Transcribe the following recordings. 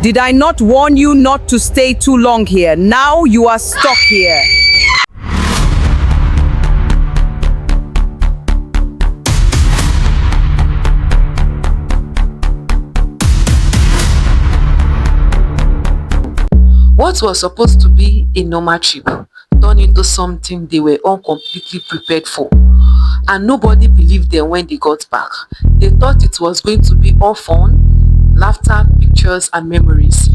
Did I not warn you not to stay too long here? Now you are stuck here. What was supposed to be a normal trip turned into something they were uncompletely prepared for. And nobody believed them when they got back. They thought it was going to be all fun, laughter, pictures and memories.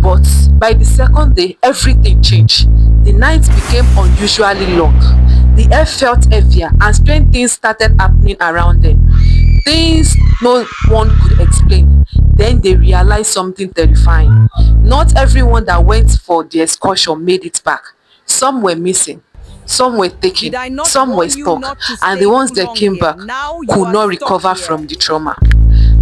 But by the second day, everything changed. The night became unusually long. The air felt heavier and strange things started happening around them. Things no one could explain. Then they realized something terrifying. Not everyone that went for the excursion made it back. Some were missing, some were taken, some were stuck, and the ones that came back could not recover from the trauma.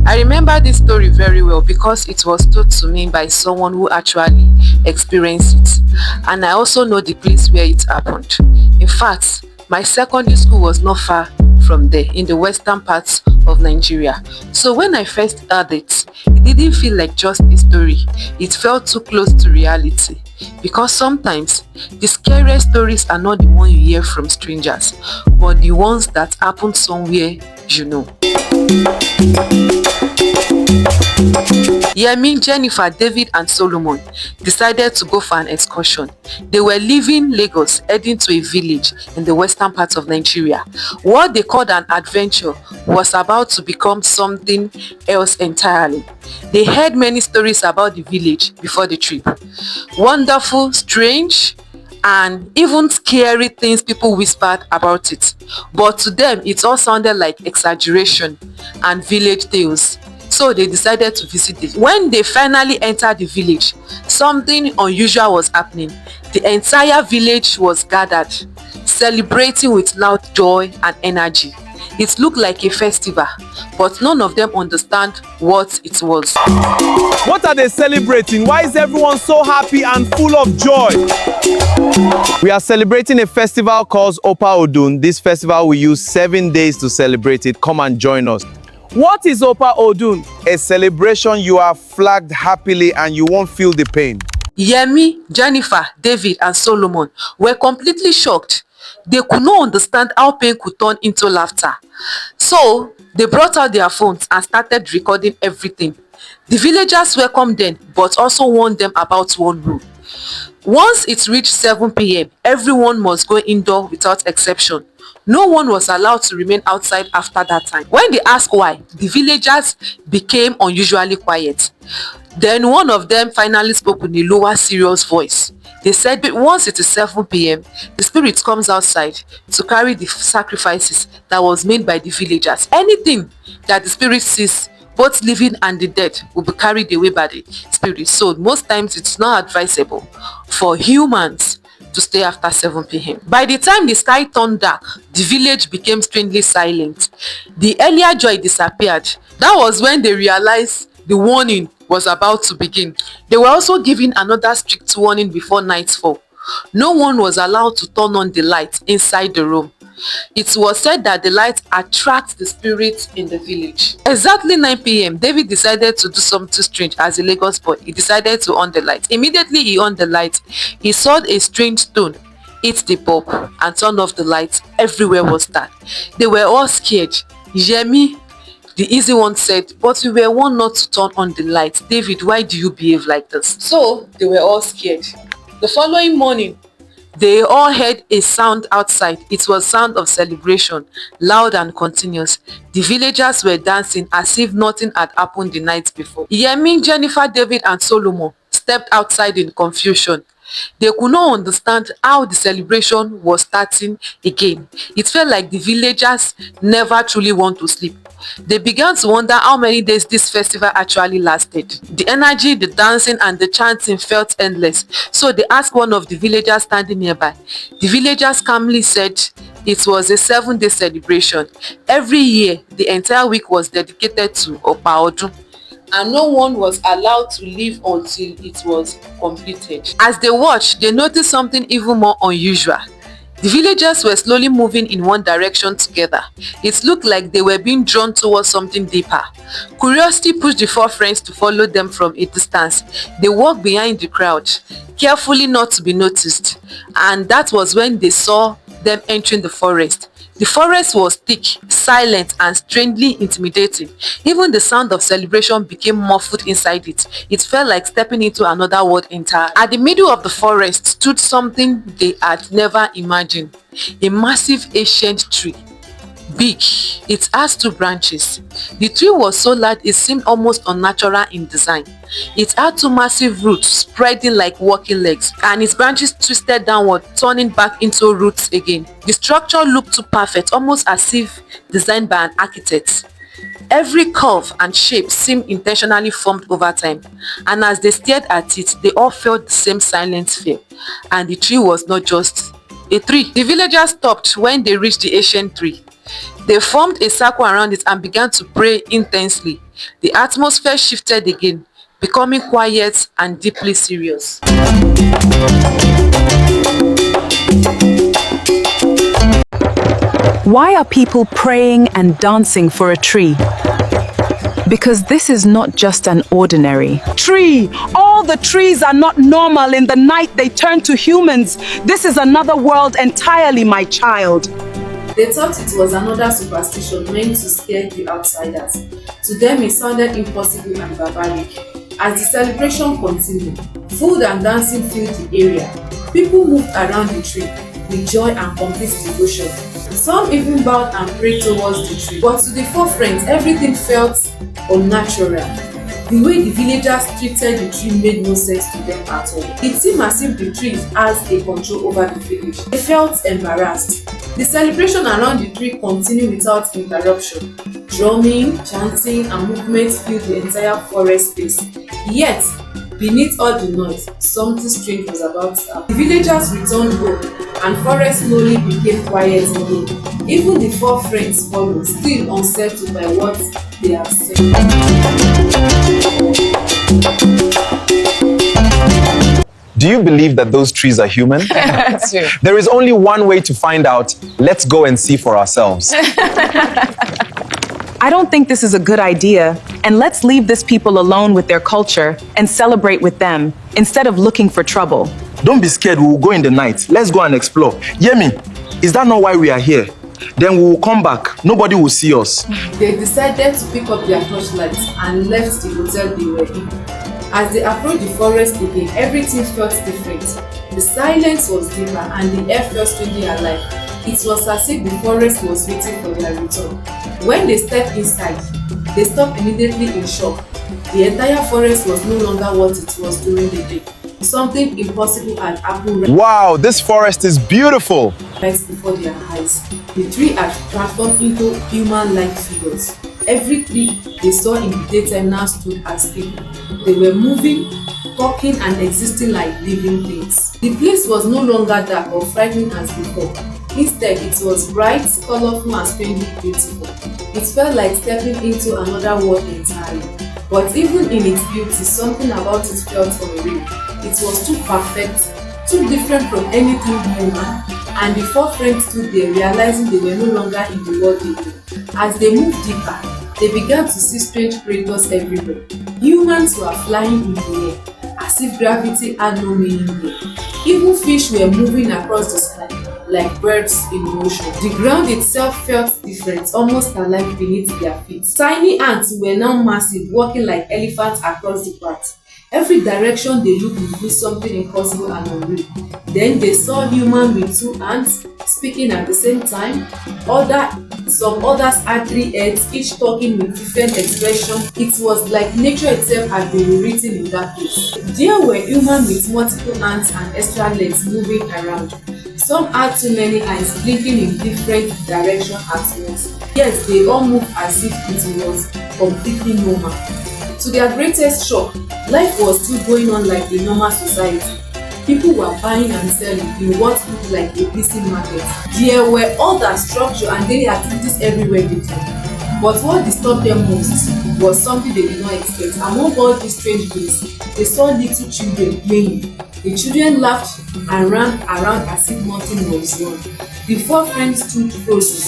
I remember this story very well because it was told to me by someone who actually experienced it, and I also know the place where it happened. In fact, my secondary school was not far from there in the western parts of Nigeria. So when I first heard it didn't feel like just a story. It felt too close to reality. Because sometimes the scariest stories are not the ones you hear from strangers, but the ones that happen somewhere you know. Yemi, Jennifer, David and Solomon decided to go for an excursion. They were leaving Lagos, heading to a village in the western part of Nigeria. What they called an adventure was about to become something else entirely. They heard many stories about the village before the trip. Wonderful, strange, and even scary things people whispered about it. But to them, it all sounded like exaggeration and village tales. So they decided to visit it. When they finally entered the village, something unusual was happening. The entire village was gathered, celebrating with loud joy and energy. It looked like a festival, but none of them understand what it was. What are they celebrating? Why is everyone so happy and full of joy? We are celebrating a festival called Opa Odun. This festival will use 7 days to celebrate it. Come and join us. What is Opa Odun? A celebration you are flagged happily and you won't feel the pain. Yemi, Jennifer, David and Solomon were completely shocked. They could not understand how pain could turn into laughter. So they brought out their phones and started recording everything. The villagers welcomed them but also warned them about one rule. Once it reached 7 p.m, everyone must go indoor without exception. No one was allowed to remain outside after that time. When they asked why, the villagers became unusually quiet. Then one of them finally spoke in a lower, serious voice. They said that once it is 7 p.m, the spirit comes outside to carry the sacrifices that was made by the villagers. Anything that the spirit sees, both living and the dead, will be carried away by the spirit. So most times it's not advisable for humans to stay after 7 p.m. By the time the sky turned dark, the village became strangely silent. The earlier joy disappeared. That was when they realized the warning was about to begin. They were also given another strict warning before nightfall. No one was allowed to turn on the light inside the room. It was said that the light attracts the spirits in the village. Exactly 9 p.m, David decided to do something strange. As a Lagos boy, he decided to on the light. Immediately he on the light, he saw a strange stone hit the bulb and turn off the light. Everywhere was dark. They were all scared. Yemi, the easy one, said, but we were warned not to turn on the light. David, why do you behave like this? So they were all scared. The following morning, they all heard a sound outside. It was sound of celebration, loud and continuous. The villagers were dancing as if nothing had happened the night before. Yemi, Jennifer, David and Solomon stepped outside in confusion. They could not understand how the celebration was starting again. It felt like the villagers never truly want to sleep. They began to wonder how many days this festival actually lasted. The energy, the dancing and the chanting felt endless. So they asked one of the villagers standing nearby. The villagers calmly said it was a 7-day celebration. Every year, the entire week was dedicated to Opa Odun, and no one was allowed to leave until it was completed. As they watched, they noticed something even more unusual. The villagers were slowly moving in one direction together. It looked like they were being drawn towards something deeper. Curiosity pushed the four friends to follow them from a distance. They walked behind the crowd, carefully not to be noticed, and that was when they saw them entering the forest. The forest was thick, silent, and strangely intimidating. Even the sound of celebration became muffled inside it. It felt like stepping into another world entirely. At the middle of the forest stood something they had never imagined. A massive ancient tree. Big. It has two branches. The tree was so large it seemed almost unnatural in design. It had two massive roots spreading like walking legs, and its branches twisted downward, turning back into roots again. The structure looked too perfect, almost as if designed by an architect. Every curve and shape seemed intentionally formed over time, and as they stared at it, they all felt the same silent fear. And the tree was not just a tree. The villagers stopped when they reached the ancient tree. They formed a circle around it and began to pray intensely. The atmosphere shifted again, becoming quiet and deeply serious. Why are people praying and dancing for a tree? Because this is not just an ordinary tree. All the trees are not normal. In the night they turn to humans. This is another world entirely, my child. They thought it was another superstition meant to scare the outsiders. To them it sounded impossible and barbaric. As the celebration continued, food and dancing filled the area. People moved around the tree with joy and complete devotion. Some even bowed and prayed towards the tree. But to the four friends, everything felt unnatural. The way the villagers treated the tree made no sense to them at all. It seemed as if the tree has a control over the village. They felt embarrassed. The celebration around the tree continued without interruption. Drumming, chanting, and movement filled the entire forest space. Yet, beneath all the noise, something strange was about to happen. The villagers returned home, and forest slowly became quiet again. Even the four friends followed, still unsettled by what they have seen. Do you believe that those trees are human? True. There is only one way to find out. Let's go and see for ourselves. I don't think this is a good idea, and let's leave these people alone with their culture and celebrate with them instead of looking for trouble. Don't be scared, we will go in the night. Let's go and explore. Yemi, is that not why we are here? Then we will come back. Nobody will see us. They decided to pick up their torchlights and left the hotel they were in. As they approached the forest again, everything felt different. The silence was deeper and the air felt strangely alive. It was as if the forest was waiting for their return. When they stepped inside, they stopped immediately in shock. The entire forest was no longer what it was during the day. Something impossible had happened Wow, this forest is beautiful. right before their eyes. The tree had transformed into human-like figures. Every tree they saw in the daytime now stood as people. They were moving, talking, and existing like living things. The place was no longer dark or frightening as before. Instead, it was bright, colorful, and strangely beautiful. It felt like stepping into another world entirely. But even in its beauty, something about it felt unreal. It was too perfect, too different from anything human, and the four friends stood there realizing they were no longer in the world they knew. As they moved deeper, they began to see strange creatures everywhere. Humans were flying in the air, as if gravity had no meaning there. Even fish were moving across the sky, like birds in motion. The ground itself felt different, almost alive beneath their feet. Tiny ants were now massive, walking like elephants across the path. Every direction they looked revealed something impossible and unreal. Then they saw humans with two hands, speaking at the same time. Some others had three heads, each talking with different expressions. It was like nature itself had been rewritten in that place. There were humans with multiple hands and extra legs moving around. Some had too many eyes, blinking in different directions at once. Yet they all moved as if it was completely normal. To their greatest shock, life was still going on like a normal society. People were buying and selling in what looked like a busy market. There were order, structure, and daily activities everywhere with them. But what disturbed them most was something they did not expect. Among all these strange beings, they saw little children playing. The children laughed and ran around as if nothing was wrong. The four friends stood frozen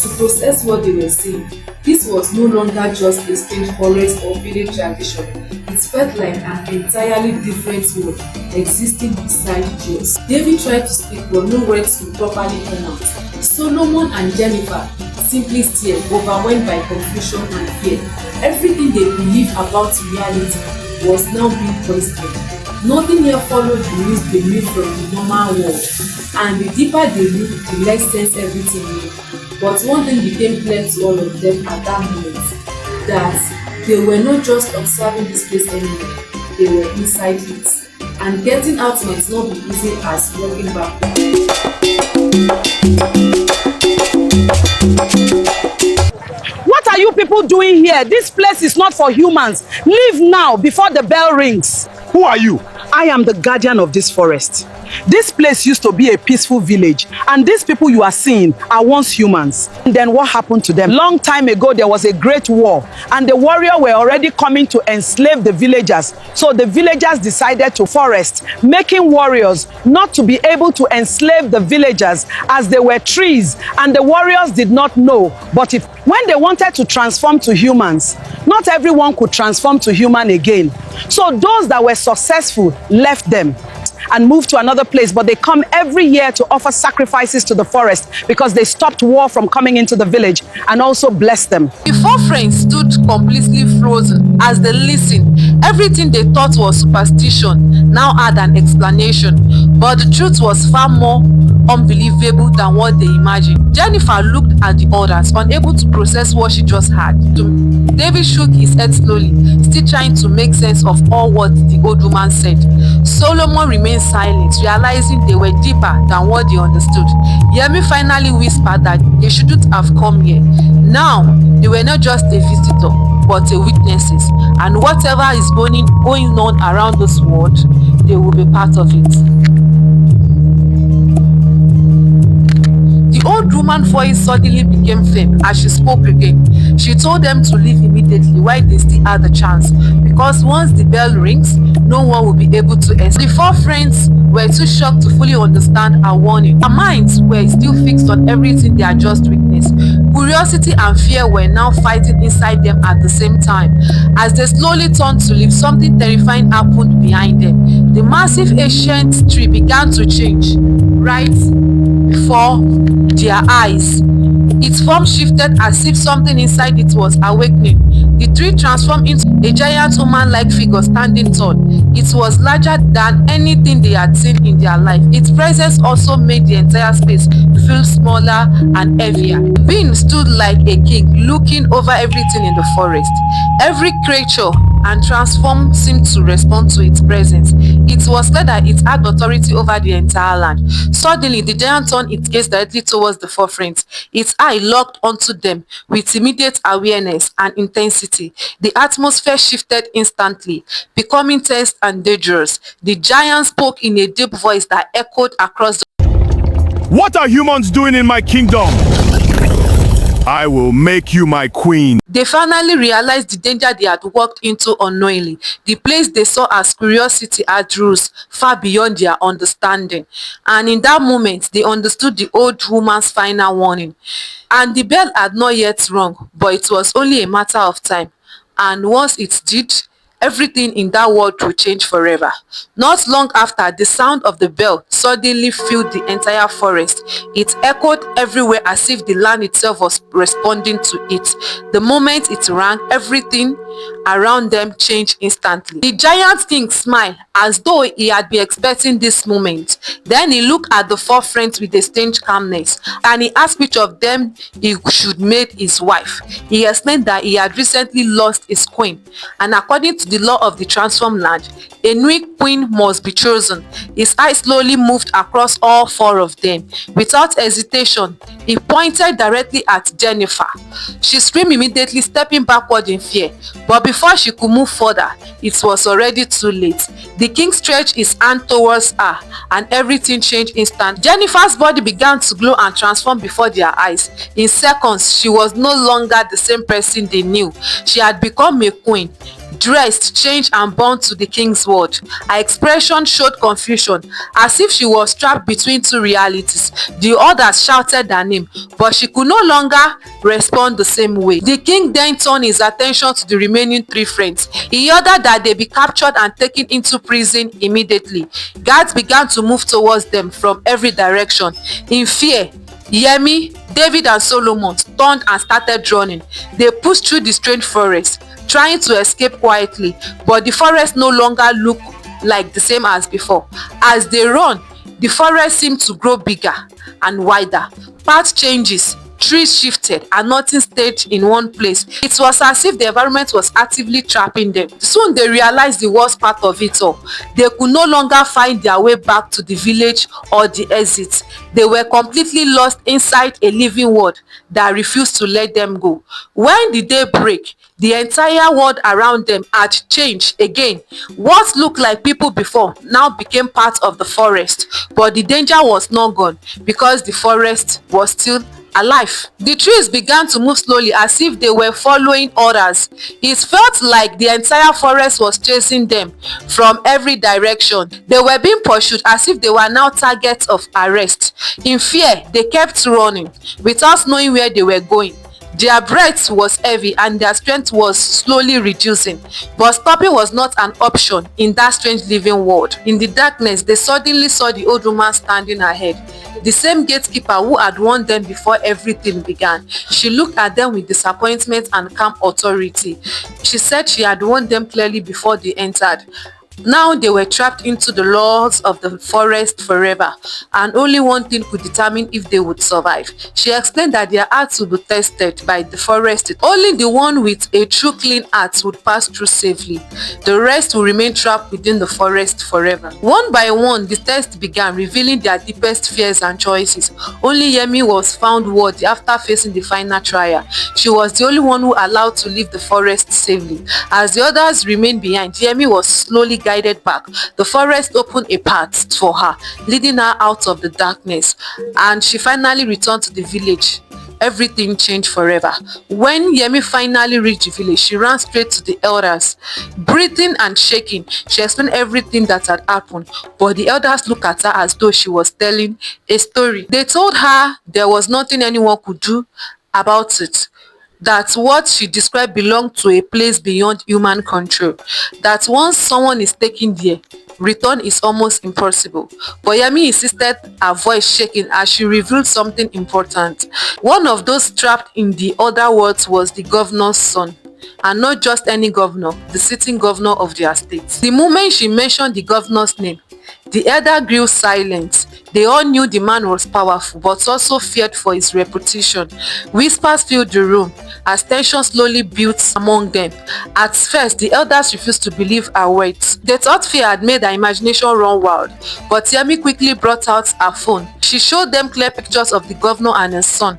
to process what they were seeing. This was no longer just a strange forest or village tradition. It felt like an entirely different world existing beside theirs. David tried to speak, but no words could properly come out. Solomon and Jennifer simply stared, overwhelmed by confusion and fear. Everything they believed about reality was now being questioned. Nothing here followed the rules they knew from the normal world, and the deeper they looked, the less sense everything made. But one thing became clear to all of them at that moment, that they were not just observing this place anymore, they were inside it. And getting out might not be easy as walking back. What are you people doing here? This place is not for humans. Leave now before the bell rings. Who are you? I am the guardian of this forest. This place used to be a peaceful village, and these people you are seeing are once humans. And then what happened to them? Long time ago, there was a great war, and the warriors were already coming to enslave the villagers. So the villagers decided to forest, making warriors not to be able to enslave the villagers as they were trees, and the warriors did not know. But when they wanted to transform to humans, not everyone could transform to human again. So those that were successful left them and moved to another place, but they come every year to offer sacrifices to the forest because they stopped war from coming into the village and also bless them. The four friends stood completely frozen as they listened. Everything they thought was superstition now had an explanation, but the truth was far more unbelievable than what they imagined. Jennifer looked at the others, unable to process what she just heard. David shook his head slowly, still trying to make sense of all what the old woman said. Solomon remained silent, realizing they were deeper than what they understood. Yemi finally whispered that they shouldn't have come here. Now, they were not just a visitor, but a witnesses, and whatever is going on around this world, they will be part of it. The old woman's voice suddenly became firm as she spoke again. She told them to leave immediately while they still had the chance, because once the bell rings, no one will be able to escape. The four friends were too shocked to fully understand her warning. Their minds were still fixed on everything they had just witnessed. Curiosity and fear were now fighting inside them at the same time. As they slowly turned to leave, something terrifying happened behind them. The massive ancient tree began to change right before their eyes. Its form shifted as if something inside it was awakening. The tree transformed into a giant human-like figure standing tall. It was larger than anything they had seen in their life. Its presence also made the entire space feel smaller and heavier. The being stood like a king, looking over everything in the forest. Every creature and transform seemed to respond to its presence. It was clear that it had authority over the entire land. Suddenly, the giant turned its gaze directly towards the four friends. Its eye locked onto them with immediate awareness and intensity. The atmosphere shifted instantly, becoming tense and dangerous. The giant spoke in a deep voice that echoed across the... What are humans doing in my kingdom? I will make you my queen. They finally realized the danger they had walked into unknowingly. The place they saw as curiosity had rules far beyond their understanding. And in that moment, they understood the old woman's final warning. And the bell had not yet rung, but it was only a matter of time. And once it did, everything in that world would change forever. Not long after, the sound of the bell suddenly filled the entire forest. It echoed everywhere as if the land itself was responding to it. The moment it rang, everything around them changed instantly. The giant king smiled as though he had been expecting this moment. Then he looked at the four friends with a strange calmness, and he asked which of them he should make his wife. He explained that he had recently lost his queen, and according to the law of the transformed land, a new queen must be chosen. His eyes slowly moved across all four of them. Without hesitation, he pointed directly at Jennifer. She screamed immediately, stepping backward in fear. But before she could move further, it was already too late. The king stretched his hand towards her, and everything changed instantly. Jennifer's body began to glow and transform before their eyes. In seconds, she was no longer the same person they knew. She had become a queen, dressed, changed, and bound to the king's word. Her expression showed confusion, as if she was trapped between two realities. The others shouted her name, but she could no longer respond the same way. The king then turned his attention to the remaining three friends. He ordered that they be captured and taken into prison immediately. Guards began to move towards them from every direction. In fear, Yemi, David, and Solomon turned and started running. They pushed through the strange forest, trying to escape quietly, but the forest no longer looked like the same as before. As they run, the forest seemed to grow bigger and wider. Path changes, trees shifted, and nothing stayed in one place. It was as if the environment was actively trapping them. Soon they realized the worst part of it all. They could no longer find their way back to the village or the exit. They were completely lost inside a living world that refused to let them go. When the day broke, the entire world around them had changed again. What looked like people before now became part of the forest, but the danger was not gone because the forest was still alive. The trees began to move slowly as if they were following orders. It felt like the entire forest was chasing them from every direction. They were being pursued as if they were now targets of arrest. In fear, they kept running without knowing where they were going. Their breath was heavy and their strength was slowly reducing, but stopping was not an option in that strange living world. In the darkness, they suddenly saw the old woman standing ahead, the same gatekeeper who had warned them before everything began. She looked at them with disappointment and calm authority. She said she had warned them clearly before they entered. Now they were trapped into the laws of the forest forever, and only one thing could determine if they would survive. She explained that their hearts would be tested by the forest. Only the one with a true clean heart would pass through safely. The rest will remain trapped within the forest forever. One by one, the test began, revealing their deepest fears and choices. Only Yemi was found worthy after facing the final trial. She was the only one who allowed to leave the forest safely. As the others remained behind, Yemi was slowly guided back. The forest opened a path for her, leading her out of the darkness, and she finally returned to the village. Everything changed forever. When Yemi finally reached the village, she ran straight to the elders. Breathing and shaking, she explained everything that had happened, but the elders looked at her as though she was telling a story. They told her there was nothing anyone could do about it, that what she described belonged to a place beyond human control, that once someone is taken there, return is almost impossible. But Yemi insisted, her voice shaking as she revealed something important. One of those trapped in the other worlds was the governor's son. And not just any governor, the sitting governor of their state. The moment she mentioned the governor's name, the elder grew silent. They all knew the man was powerful, but also feared for his reputation. Whispers filled the room as tension slowly built among them. At first, the elders refused to believe her words. They thought fear had made her imagination run wild, but Yemi quickly brought out her phone. She showed them clear pictures of the governor and his son.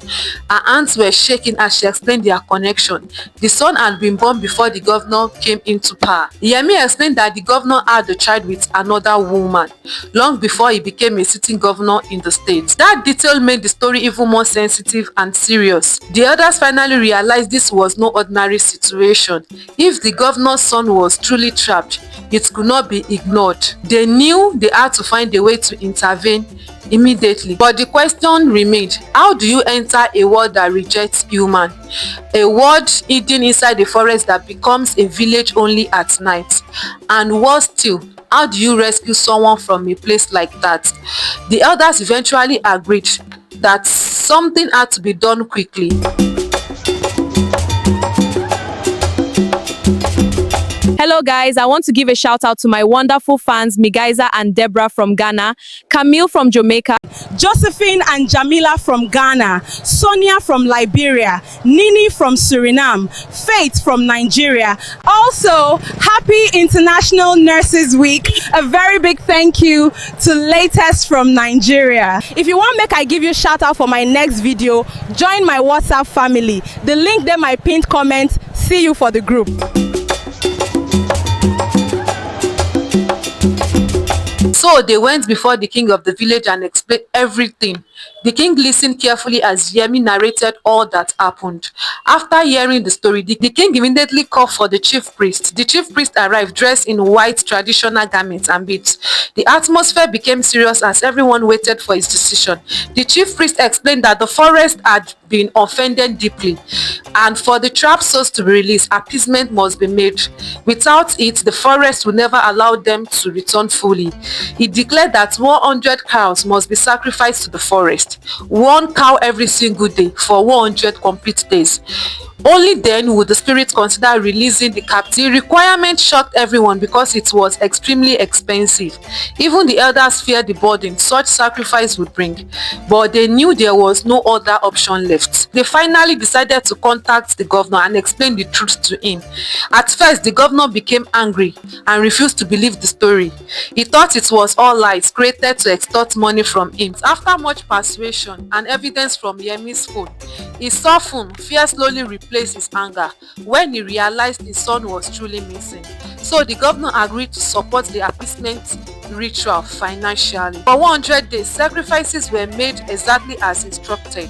Her hands were shaking as she explained their connection. The son had been born before the governor came into power. Yemi explained that the governor had a child with another woman long before he became a sitting governor in the state. That detail made the story even more sensitive and serious. The others finally realized this was no ordinary situation. If the governor's son was truly trapped, it could not be ignored. They knew they had to find a way to intervene immediately. But the question remained, how do you enter a world that rejects human? A world hidden inside the forest that becomes a village only at night? And worse still, how do you rescue someone from a place like that? The elders eventually agreed that something had to be done quickly. Hello guys, I want to give a shout out to my wonderful fans Migaiza and Deborah from Ghana, Camille from Jamaica, Josephine and Jamila from Ghana, Sonia from Liberia, Nini from Suriname, Faith from Nigeria. Also, happy International Nurses Week. A very big thank you to Latest from Nigeria. If you want make I give you shout out for my next video, join my WhatsApp family. The link there my pinned comment. See you for the group. So they went before the king of the village and explained everything. The king listened carefully as Yemi narrated all that happened. After hearing the story, the king immediately called for the chief priest. The chief priest arrived dressed in white traditional garments and beads. The atmosphere became serious as everyone waited for his decision. The chief priest explained that the forest had been offended deeply, and for the trapped souls to be released, appeasement must be made. Without it, the forest will never allow them to return fully. He declared that 100 cows must be sacrificed to the forest, one cow every single day for 100 complete days. Only then would the spirit consider releasing the captive. The requirement shocked everyone because it was extremely expensive. Even the elders feared the burden such sacrifice would bring, but they knew there was no other option left. They finally decided to contact the governor and explain the truth to him. At first, the governor became angry and refused to believe the story. He thought it was all lies created to extort money from him. After much persuasion and evidence from Yemi's phone, his softened, fear slowly replaced his anger when he realized his son was truly missing. So the governor agreed to support the appeasement ritual financially. For 100 days, sacrifices were made exactly as instructed.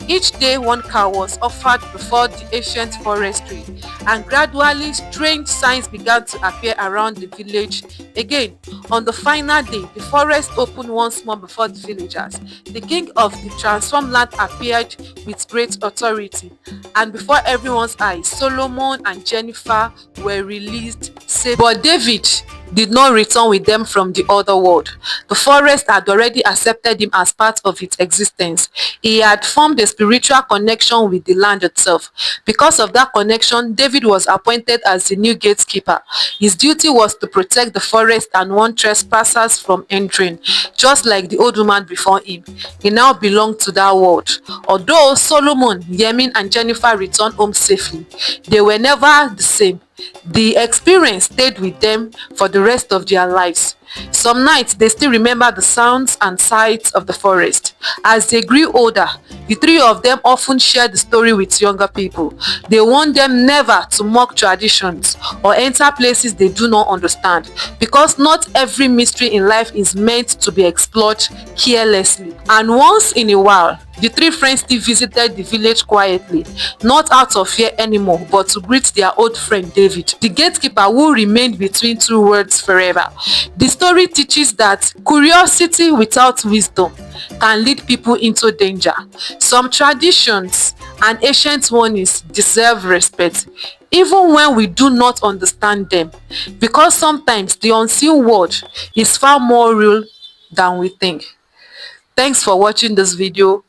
Each day, one cow was offered before the ancient forest tree, and gradually strange signs began to appear around the village. Again, on the final day, the forest opened once more before the villagers. The king of the transformed land appeared with great authority, and before everyone's eyes, Solomon and Jennifer were released. But David did not return with them from the other world. The forest had already accepted him as part of its existence. He had formed a spiritual connection with the land itself. Because of that connection, David was appointed as the new gatekeeper. His duty was to protect the forest and warn trespassers from entering. Just like the old woman before him, he now belonged to that world. Although Solomon, Yemi, and Jennifer returned home safely, they were never the same. The experience stayed with them for the rest of their lives. Some nights they still remember the sounds and sights of the forest. As they grew older, the three of them often shared the story with younger people. They warned them never to mock traditions or enter places they do not understand, because not every mystery in life is meant to be explored carelessly. And once in a while, the three friends still visited the village quietly, not out of fear anymore, but to greet their old friend David, the gatekeeper who remained between two worlds forever. The story teaches that curiosity without wisdom can lead people into danger. Some traditions and ancient warnings deserve respect, even when we do not understand them, because sometimes the unseen world is far more real than we think. Thanks for watching this video.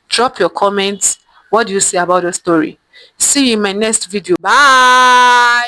Drop your comments. What do you say about the story? See you in my next video. Bye.